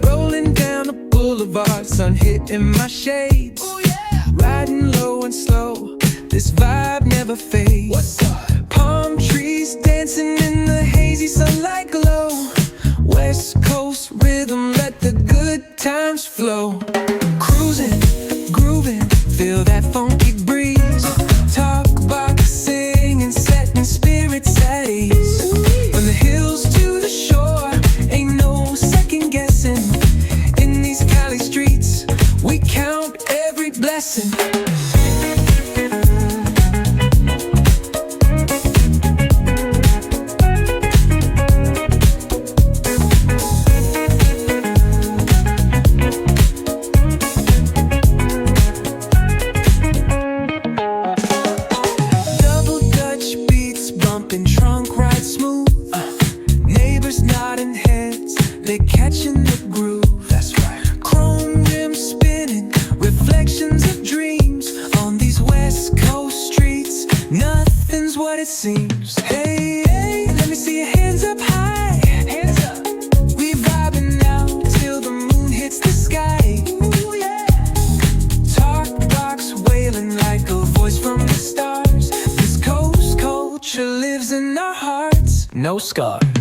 Rolling down the boulevard, sun hitting my shades. Riding low and slow, this vibe never fades. Palm trees dancing in the hazy sunlight glow. West Coast rhythm, let the good times flow. Cruising, grooving, feel that funky breeze. Talk box singing, setting spirits at ease. From the hills to the shore, ain't no second guessing. In these Cali streets, we count every blessing. Trunk ride smooth, neighbors nodding heads, they catching the groove. That's right. Chrome rims spinning, reflections of dreams on these West Coast streets. Nothing's what it seems. Hey, hey, let me see your hands up high. Hands up. We vibing now till the moon hits the sky. Ooh, yeah. Talk box wailing like a voice from the stars. This coast culture lives in our hearts, no scars.